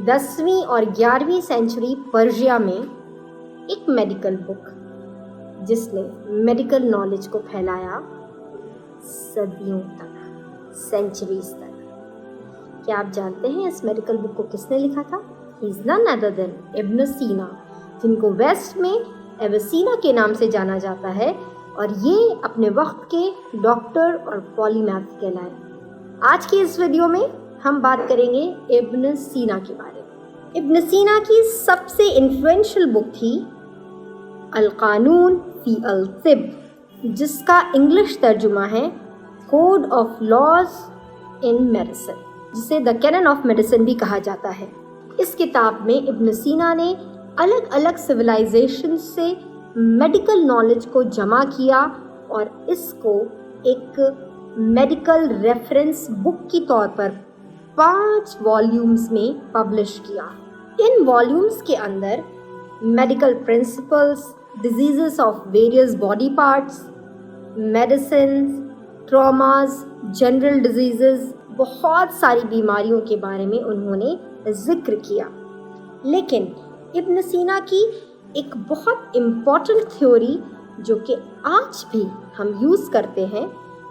10ویں اور 11ویں century Persia میں ایک میڈیکل بک جس نے میڈیکل نالج کو پھیلایا صدیوں تک، سینچریز تک۔ کیا آپ جانتے ہیں اس میڈیکل بک کو کس نے لکھا تھا؟ ہی از نن ادر دین ابن سینا، جن کو ویسٹ میں ایویسینا کے نام سے جانا جاتا ہے، اور یہ اپنے وقت کے ڈاکٹر اور پولیمیتھ کہلائے۔ آج کی اس ویڈیو میں ہم بات کریں گے ابن سینا کے بارے میں۔ ابن سینا کی سب سے انفلوئنشل بک تھی القانون فی الطب، جس کا انگلش ترجمہ ہے code of laws in medicine, جسے دا کینن آف میڈیسن بھی کہا جاتا ہے۔ اس کتاب میں ابن سینا نے الگ الگ سویلائزیشن سے میڈیکل نالج کو جمع کیا اور اس کو ایک میڈیکل ریفرنس بک کی طور پر 5 والیومز میں پبلش کیا۔ ان والیومز کے اندر medical principles, diseases of various body parts, medicines, traumas, general diseases, بہت ساری بیماریوں کے بارے میں انہوں نے ذکر کیا۔ لیکن ابن سینا کی ایک بہت امپورٹنٹ تھیوری جو کہ آج بھی ہم یوز کرتے ہیں،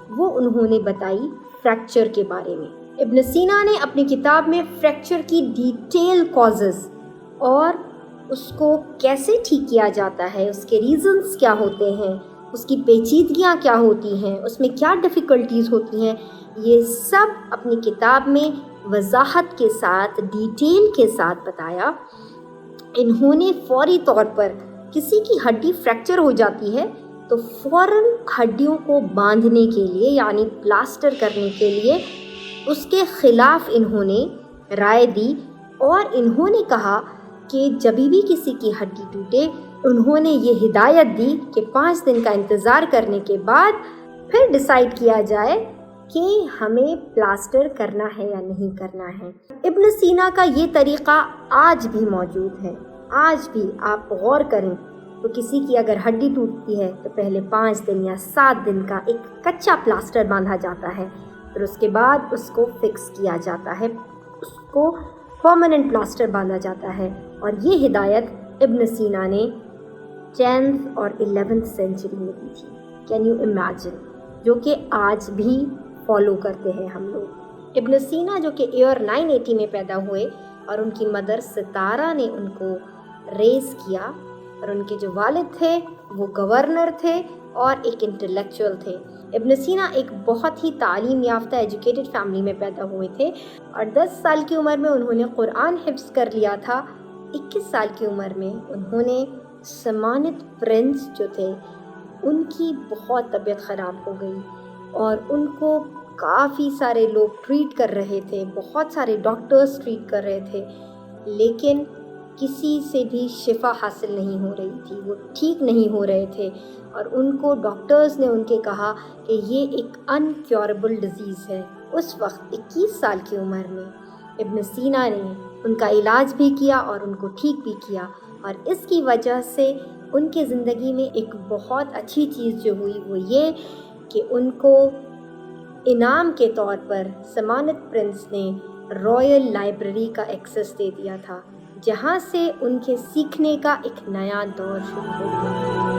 وہ انہوں نے بتائی فریکچر کے بارے میں۔ ابن سینا نے اپنی کتاب میں فریکچر کی ڈیٹیل کازز اور اس کو کیسے ٹھیک کیا جاتا ہے، اس کے ریزنز کیا ہوتے ہیں، اس کی پیچیدگیاں کیا ہوتی ہیں، اس میں کیا ڈیفیکلٹیز ہوتی ہیں، یہ سب اپنی کتاب میں وضاحت کے ساتھ، ڈیٹیل کے ساتھ بتایا۔ انہوں نے فوری طور پر کسی کی ہڈی فریکچر ہو جاتی ہے تو فوراً ہڈیوں کو باندھنے کے لیے یعنی پلاسٹر کرنے کے لیے اس کے خلاف انہوں نے رائے دی، اور انہوں نے کہا کہ جب بھی کسی کی ہڈی ٹوٹے انہوں نے یہ ہدایت دی کہ 5 دن کا انتظار کرنے کے بعد پھر ڈیسائیڈ کیا جائے کہ ہمیں پلاسٹر کرنا ہے یا نہیں کرنا ہے۔ ابن سینا کا یہ طریقہ آج بھی موجود ہے۔ آج بھی آپ غور کریں تو کسی کی اگر ہڈی ٹوٹتی ہے تو پہلے 5 دن یا 7 دن کا ایک کچا پلاسٹر باندھا جاتا ہے، پھر اس کے بعد اس کو فکس کیا جاتا ہے، اس کو پرماننٹ پلاسٹر باندھا جاتا ہے۔ اور یہ ہدایت ابن سینا نے 10th اور 11th سینچری میں دی تھی۔ Can you imagine? جو کہ آج بھی فالو کرتے ہیں ہم لوگ۔ ابن سینا جو کہ ایئر 980 میں پیدا ہوئے اور ان کی مدر ستارہ نے ان کو ریز کیا، اور ان کے جو والد تھے وہ گورنر تھے اور ایک انٹلیکچوئل تھے۔ ابن سینا ایک بہت ہی تعلیم یافتہ ایجوکیٹڈ فیملی میں پیدا ہوئے تھے، اور 10 سال کی عمر میں انہوں نے قرآن حفظ کر لیا تھا۔ 21 سال کی عمر میں انہوں نے سمانت پرنس جو تھے ان کی بہت طبیعت خراب ہو گئی، اور ان کو کافی سارے لوگ ٹریٹ کر رہے تھے، بہت سارے ڈاکٹرز ٹریٹ کر رہے تھے، لیکن کسی سے بھی شفا حاصل نہیں ہو رہی تھی، وہ ٹھیک نہیں ہو رہے تھے، اور ان کو ڈاکٹرز نے ان کے کہا کہ یہ ایک انکیوربل ڈیزیز ہے۔ اس وقت 21 سال کی عمر میں ابن سینا نے ان کا علاج بھی کیا اور ان کو ٹھیک بھی کیا، اور اس کی وجہ سے ان کے زندگی میں ایک بہت اچھی چیز جو ہوئی وہ یہ کہ ان کو انعام کے طور پر سمانت پرنس نے رائل لائبریری کا ایکسس دے دیا تھا، جہاں سے ان کے سیکھنے کا ایک نیا دور شروع ہو گیا۔